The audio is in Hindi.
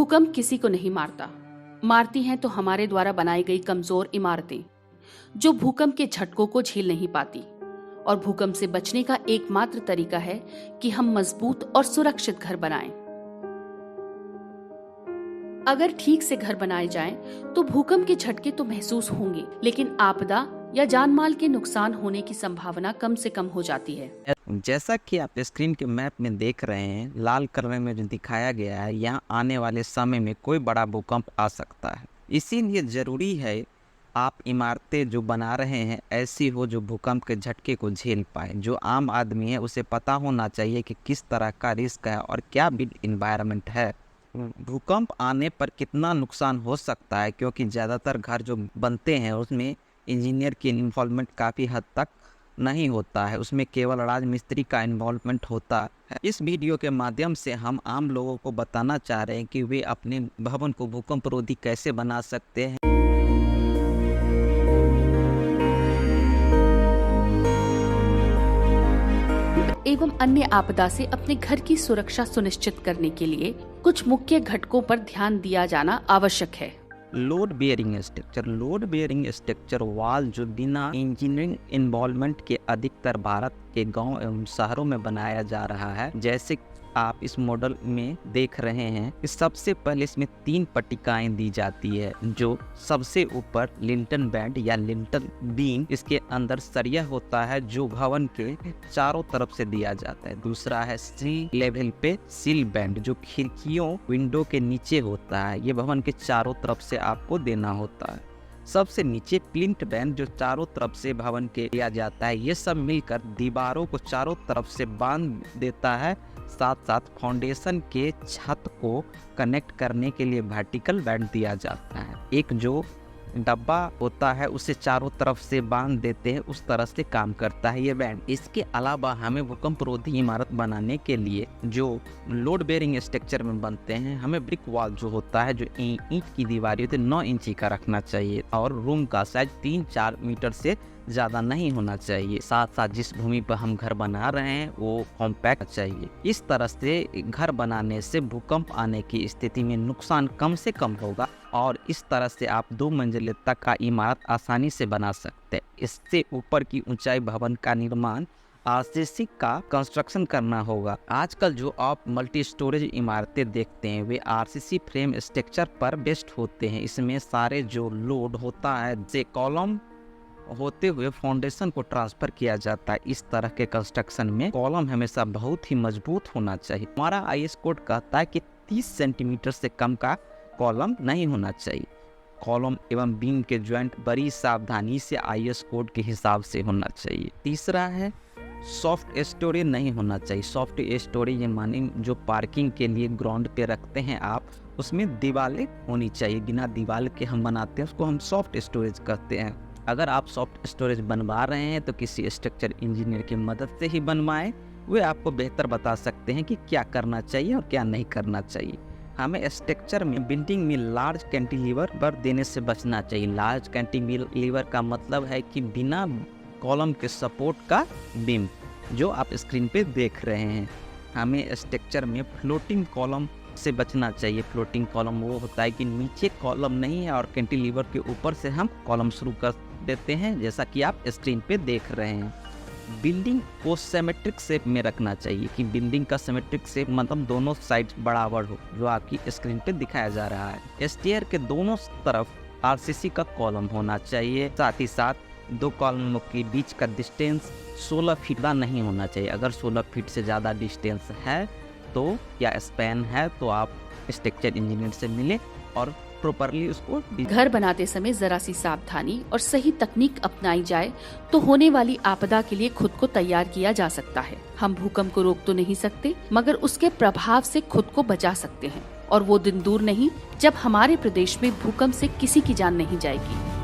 भूकंप किसी को नहीं मारता, मारती हैं तो हमारे द्वारा बनाई गई कमजोर इमारतें जो भूकंप के झटकों को झेल नहीं पाती। और भूकंप से बचने का एकमात्र तरीका है कि हम मजबूत और सुरक्षित घर बनाएं। अगर ठीक से घर बनाए जाएं, तो भूकंप के झटके तो महसूस होंगे, लेकिन आपदा या जानमाल के नुकसान होने की संभावना कम से कम हो जाती है। जैसा कि आप स्क्रीन के मैप में देख रहे हैं, लाल कलर में जो दिखाया गया है, यहाँ आने वाले समय में कोई बड़ा भूकंप आ सकता है। इसीलिए ज़रूरी है आप इमारतें जो बना रहे हैं ऐसी हो जो भूकंप के झटके को झेल पाए। जो आम आदमी है उसे पता होना चाहिए कि किस तरह का रिस्क है और क्या बिल्ड इन्वायरमेंट है। भूकंप आने पर कितना नुकसान हो सकता है, क्योंकि ज़्यादातर घर जो बनते हैं उसमें इंजीनियर की इन्वॉल्वमेंट काफ़ी हद तक नहीं होता है, उसमें केवल राजमिस्त्री का इन्वॉल्वमेंट होता है। इस वीडियो के माध्यम से हम आम लोगों को बताना चाह रहे हैं कि वे अपने भवन को भूकंप रोधी कैसे बना सकते हैं। एवं अन्य आपदा से अपने घर की सुरक्षा सुनिश्चित करने के लिए कुछ मुख्य घटकों पर ध्यान दिया जाना आवश्यक है। लोड बेयरिंग स्ट्रक्चर वाल जो बिना इंजीनियरिंग इन्वॉल्वमेंट के अधिकतर भारत के गांव एवं शहरों में बनाया जा रहा है। जैसे आप इस मॉडल में देख रहे हैं कि सबसे पहले इसमें 3 पट्टिकाएं दी जाती है। जो सबसे ऊपर लिंटन बैंड या लिंटन बीम, इसके अंदर सरिया होता है जो भवन के चारों तरफ से दिया जाता है। दूसरा है सी लेवल पे सील बैंड जो खिड़कियों विंडो के नीचे होता है, ये भवन के चारों तरफ से आपको देना होता है। सबसे नीचे प्लिंथ बैंड जो चारों तरफ से भवन के दिया जाता है। ये सब मिलकर दीवारों को चारों तरफ से बांध देता है। साथ साथ फाउंडेशन के छत को कनेक्ट करने के लिए वर्टिकल बैंड दिया जाता है। एक जो डब्बा होता है उसे चारों तरफ से बांध देते हैं, उस तरह से काम करता है ये बैंड। इसके अलावा हमें भूकंप रोधी इमारत बनाने के लिए जो लोड बेयरिंग स्ट्रक्चर में बनते हैं, हमें ब्रिक वॉल जो होता है, जो ईंट की दीवार होती है, 9 इंची का रखना चाहिए और रूम का साइज 3-4 मीटर से ज़्यादा नहीं होना चाहिए। साथ साथ जिस भूमि पर हम घर बना रहे हैं वो कॉम्पैक्ट चाहिए। इस तरह से घर बनाने से भूकंप आने की स्थिति में नुकसान कम से कम होगा और इस तरह से आप 2 मंजिले तक का इमारत आसानी से बना सकते हैं। इससे ऊपर की ऊंचाई भवन का निर्माण आरसीसी का कंस्ट्रक्शन करना होगा। आजकल जो आप मल्टी स्टोरेज इमारतें देखते हैं वे आरसीसी फ्रेम स्ट्रक्चर पर बेस्ड होते हैं। इसमें सारे जो लोड होता है से कॉलम होते हुए फाउंडेशन को ट्रांसफर किया जाता है। इस तरह के कंस्ट्रक्शन में कॉलम हमेशा बहुत ही मजबूत होना चाहिए। हमारा आईएस कोड कहता है कि 30 सेंटीमीटर से कम का कॉलम नहीं होना चाहिए। कॉलम एवं बीम के ज्वाइंट बड़ी सावधानी से आईएस कोड के हिसाब से होना चाहिए। तीसरा है सॉफ्ट स्टोरेज नहीं होना चाहिए। सॉफ्ट स्टोरेज ये माने जो पार्किंग के लिए ग्राउंड पे रखते हैं आप, उसमें दीवारें होनी चाहिए। बिना दीवार के हम बनाते हैं उसको हम सॉफ्ट स्टोरेज कहते हैं। अगर आप सॉफ्ट स्टोरेज बनवा रहे हैं तो किसी स्ट्रक्चर इंजीनियर की मदद से ही बनवाएं। वे आपको बेहतर बता सकते हैं कि क्या करना चाहिए और क्या नहीं करना चाहिए। हमें स्ट्रक्चर में बिल्डिंग में लार्ज कैंटिलीवर पर देने से बचना चाहिए। लार्ज कैंटिलीवर का मतलब है कि बिना कॉलम के सपोर्ट का बीम, जो आप स्क्रीन पे देख रहे हैं। हमें स्ट्रक्चर में फ्लोटिंग कॉलम से बचना चाहिए। फ्लोटिंग कॉलम वो होता है कि नीचे कॉलम नहीं है और कैंटिलीवर के ऊपर से हम कॉलम शुरू कर देते हैं, जैसा कि आप स्क्रीन पे देख रहे हैं। बिल्डिंग को सिमेट्रिक शेप में रखना चाहिए कि बिल्डिंग का सिमेट्रिक शेप मतलब दोनों साइड बराबर हो, जो आपकी स्क्रीन पे दिखाया जा रहा है। स्टेयर के दोनों तरफ आरसीसी का कॉलम होना चाहिए। साथ ही साथ 2 कॉलमों के बीच का डिस्टेंस 16 फीट का नहीं होना चाहिए। अगर 16 फीट से ज़्यादा डिस्टेंस है तो या स्पैन है तो आप स्ट्रक्चर इंजीनियर से मिले और प्रॉपर्ली उसको। घर बनाते समय जरा सी सावधानी और सही तकनीक अपनाई जाए तो होने वाली आपदा के लिए खुद को तैयार किया जा सकता है। हम भूकंप को रोक तो नहीं सकते, मगर उसके प्रभाव से खुद को बचा सकते हैं। और वो दिन दूर नहीं जब हमारे प्रदेश में भूकंप से किसी की जान नहीं जाएगी।